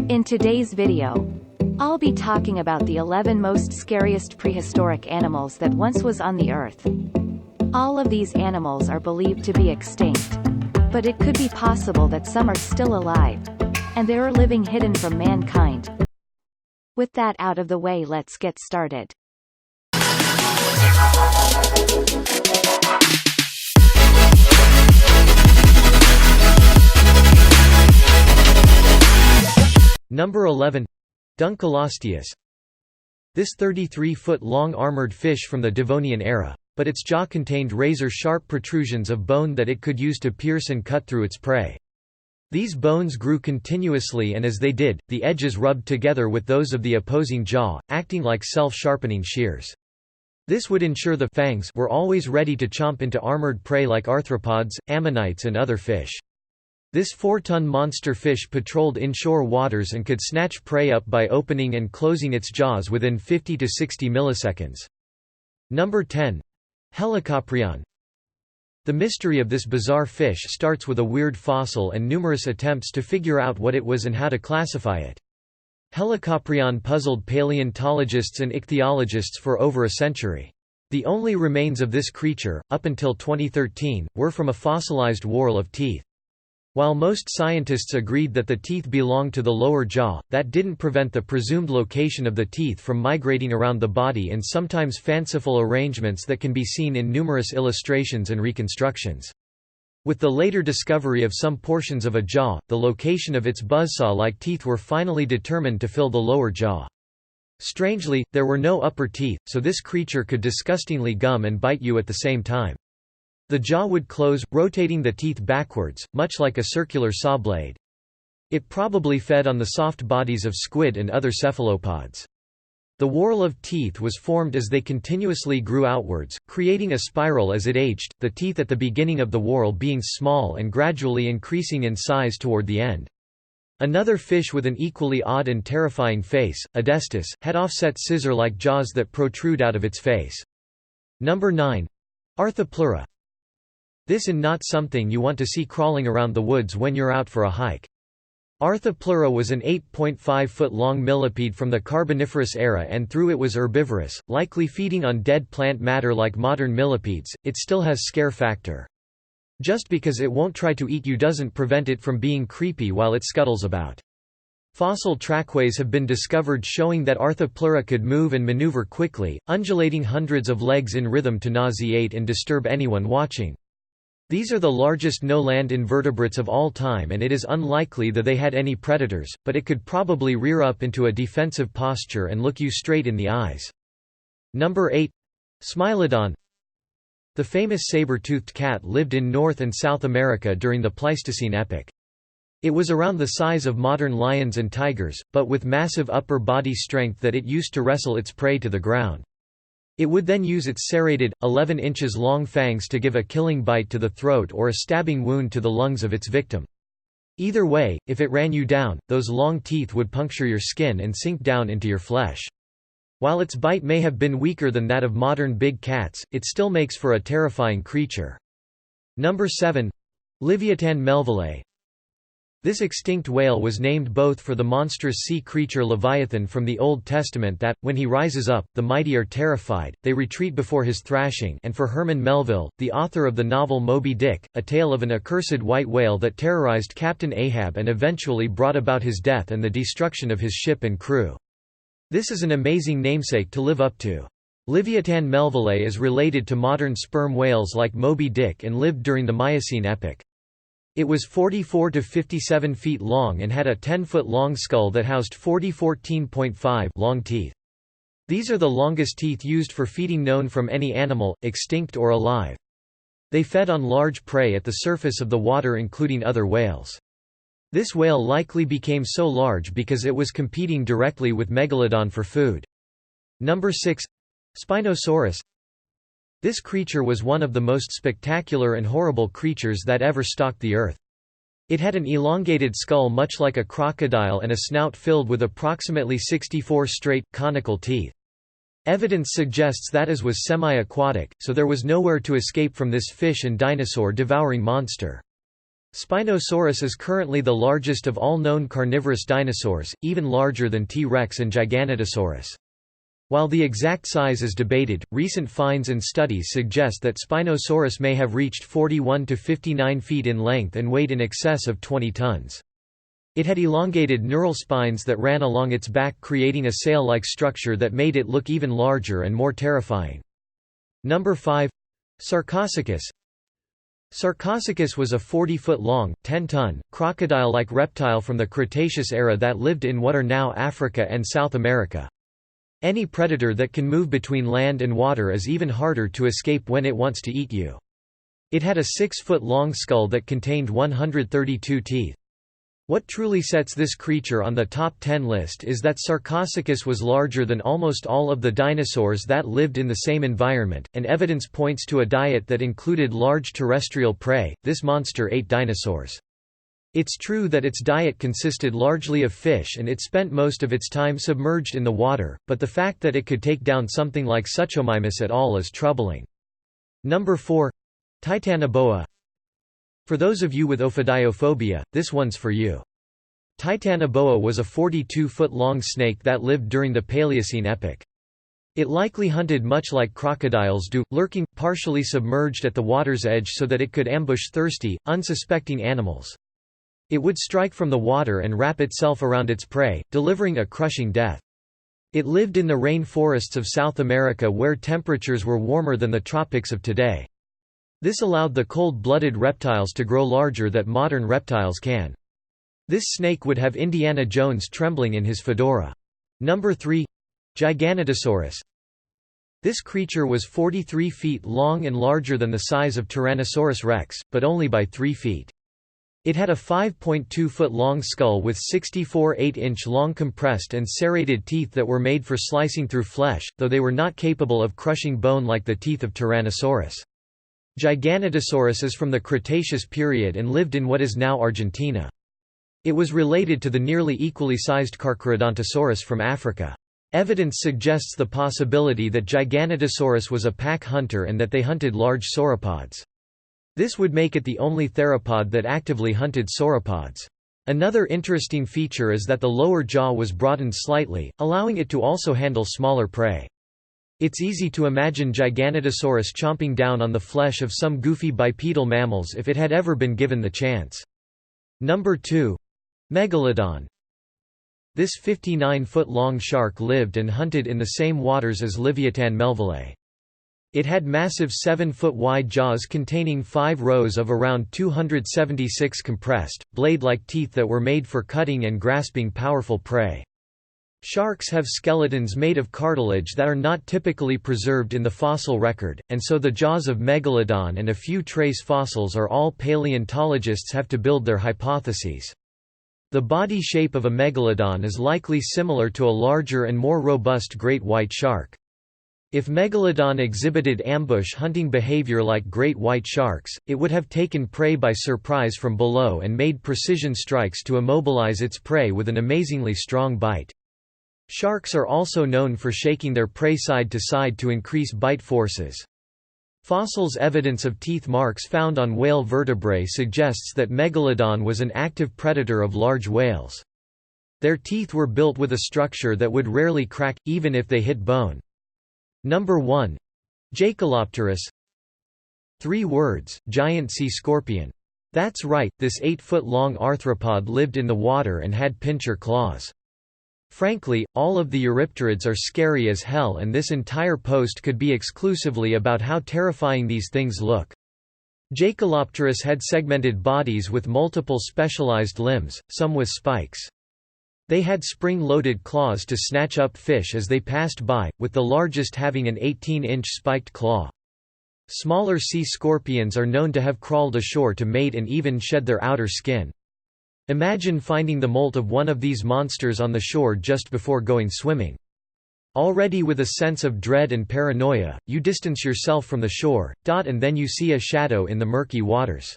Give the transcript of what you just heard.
In today's video, I'll be talking about the 11 most scariest prehistoric animals that once was on the Earth. All of these animals are believed to be extinct, but it could be possible that some are still alive, and they are living hidden from mankind. With that out of the way, let's get started. Number 11. Dunkleosteus. This 33-foot-long armored fish from the Devonian era, but its jaw contained razor-sharp protrusions of bone that it could use to pierce and cut through its prey. These bones grew continuously, and as they did, the edges rubbed together with those of the opposing jaw, acting like self-sharpening shears. This would ensure the fangs were always ready to chomp into armored prey like arthropods, ammonites and other fish. This 4-ton monster fish patrolled inshore waters and could snatch prey up by opening and closing its jaws within 50 to 60 milliseconds. Number 10. Helicoprion. The mystery of this bizarre fish starts with a weird fossil and numerous attempts to figure out what it was and how to classify it. Helicoprion puzzled paleontologists and ichthyologists for over a century. The only remains of this creature, up until 2013, were from a fossilized whorl of teeth. While most scientists agreed that the teeth belonged to the lower jaw, that didn't prevent the presumed location of the teeth from migrating around the body in sometimes fanciful arrangements that can be seen in numerous illustrations and reconstructions. With the later discovery of some portions of a jaw, the location of its buzzsaw-like teeth were finally determined to fill the lower jaw. Strangely, there were no upper teeth, so this creature could disgustingly gum and bite you at the same time. The jaw would close, rotating the teeth backwards, much like a circular saw blade. It probably fed on the soft bodies of squid and other cephalopods. The whorl of teeth was formed as they continuously grew outwards, creating a spiral as it aged, the teeth at the beginning of the whorl being small and gradually increasing in size toward the end. Another fish with an equally odd and terrifying face, Adestus, had offset scissor-like jaws that protrude out of its face. Number 9. Arthropleura. This is not something you want to see crawling around the woods when you're out for a hike. Arthropleura was an 8.5-foot-long millipede from the Carboniferous era, and though it was herbivorous, likely feeding on dead plant matter like modern millipedes, it still has scare factor. Just because it won't try to eat you doesn't prevent it from being creepy while it scuttles about. Fossil trackways have been discovered showing that Arthropleura could move and maneuver quickly, undulating hundreds of legs in rhythm to nauseate and disturb anyone watching. These are the largest no-land invertebrates of all time, and it is unlikely that they had any predators, but it could probably rear up into a defensive posture and look you straight in the eyes. Number 8. Smilodon. The famous saber-toothed cat lived in North and South America during the Pleistocene epoch. It was around the size of modern lions and tigers, but with massive upper body strength that it used to wrestle its prey to the ground. It would then use its serrated, 11 inches long fangs to give a killing bite to the throat or a stabbing wound to the lungs of its victim. Either way, if it ran you down, those long teeth would puncture your skin and sink down into your flesh. While its bite may have been weaker than that of modern big cats, it still makes for a terrifying creature. Number 7. Leviathan melvillei. This extinct whale was named both for the monstrous sea creature Leviathan from the Old Testament that, when he rises up, the mighty are terrified, they retreat before his thrashing, and for Herman Melville, the author of the novel Moby Dick, a tale of an accursed white whale that terrorized Captain Ahab and eventually brought about his death and the destruction of his ship and crew. This is an amazing namesake to live up to. Leviathan melvillei is related to modern sperm whales like Moby Dick and lived during the Miocene epoch. It was 44 to 57 feet long and had a 10-foot-long skull that housed 14.5 long teeth. These are the longest teeth used for feeding known from any animal, extinct or alive. They fed on large prey at the surface of the water, including other whales. This whale likely became so large because it was competing directly with Megalodon for food. Number 6. Spinosaurus. This creature was one of the most spectacular and horrible creatures that ever stalked the earth. It had an elongated skull much like a crocodile and a snout filled with approximately 64 straight, conical teeth. Evidence suggests that it was semi-aquatic, so there was nowhere to escape from this fish and dinosaur-devouring monster. Spinosaurus is currently the largest of all known carnivorous dinosaurs, even larger than T. rex and Giganotosaurus. While the exact size is debated, recent finds and studies suggest that Spinosaurus may have reached 41 to 59 feet in length and weighed in excess of 20 tons. It had elongated neural spines that ran along its back, creating a sail-like structure that made it look even larger and more terrifying. Number 5. Sarcosuchus. Sarcosuchus was a 40-foot-long, 10-ton, crocodile-like reptile from the Cretaceous era that lived in what are now Africa and South America. Any predator that can move between land and water is even harder to escape when it wants to eat you. It had a 6-foot-long skull that contained 132 teeth. What truly sets this creature on the top 10 list is that Sarcosuchus was larger than almost all of the dinosaurs that lived in the same environment, and evidence points to a diet that included large terrestrial prey. This monster ate dinosaurs. It's true that its diet consisted largely of fish and it spent most of its time submerged in the water, but the fact that it could take down something like Suchomimus at all is troubling. Number 4. Titanoboa. For those of you with ophidiophobia, this one's for you. Titanoboa was a 42-foot-long snake that lived during the Paleocene epoch. It likely hunted much like crocodiles do, lurking, partially submerged at the water's edge so that it could ambush thirsty, unsuspecting animals. It would strike from the water and wrap itself around its prey, delivering a crushing death. It lived in the rainforests of South America where temperatures were warmer than the tropics of today. This allowed the cold-blooded reptiles to grow larger that modern reptiles can. This snake would have Indiana Jones trembling in his fedora. Number 3. Giganotosaurus. This creature was 43 feet long and larger than the size of Tyrannosaurus rex, but only by 3 feet. It had a 5.2-foot-long skull with 64 8-inch long compressed and serrated teeth that were made for slicing through flesh, though they were not capable of crushing bone like the teeth of Tyrannosaurus. Giganotosaurus is from the Cretaceous period and lived in what is now Argentina. It was related to the nearly equally sized Carcharodontosaurus from Africa. Evidence suggests the possibility that Giganotosaurus was a pack hunter and that they hunted large sauropods. This would make it the only theropod that actively hunted sauropods. Another interesting feature is that the lower jaw was broadened slightly, allowing it to also handle smaller prey. It's easy to imagine Giganotosaurus chomping down on the flesh of some goofy bipedal mammals if it had ever been given the chance. Number 2. Megalodon. This 59-foot-long shark lived and hunted in the same waters as Leviathan melvillei. It had massive 7-foot-wide jaws containing 5 rows of around 276 compressed, blade-like teeth that were made for cutting and grasping powerful prey. Sharks have skeletons made of cartilage that are not typically preserved in the fossil record, and so the jaws of Megalodon and a few trace fossils are all paleontologists have to build their hypotheses. The body shape of a megalodon is likely similar to a larger and more robust great white shark. If Megalodon exhibited ambush hunting behavior like great white sharks, it would have taken prey by surprise from below and made precision strikes to immobilize its prey with an amazingly strong bite. Sharks are also known for shaking their prey side to side to increase bite forces. Fossils evidence of teeth marks found on whale vertebrae suggests that Megalodon was an active predator of large whales. Their teeth were built with a structure that would rarely crack, even if they hit bone. Number 1. Jaekelopterus. 3 words, giant sea scorpion. That's right, this 8-foot-long arthropod lived in the water and had pincher claws. Frankly, all of the eurypterids are scary as hell, and this entire post could be exclusively about how terrifying these things look. Jaekelopterus had segmented bodies with multiple specialized limbs, some with spikes. They had spring-loaded claws to snatch up fish as they passed by, with the largest having an 18-inch spiked claw. Smaller sea scorpions are known to have crawled ashore to mate and even shed their outer skin. Imagine finding the molt of one of these monsters on the shore just before going swimming. Already with a sense of dread and paranoia, you distance yourself from the shore, and then you see a shadow in the murky waters.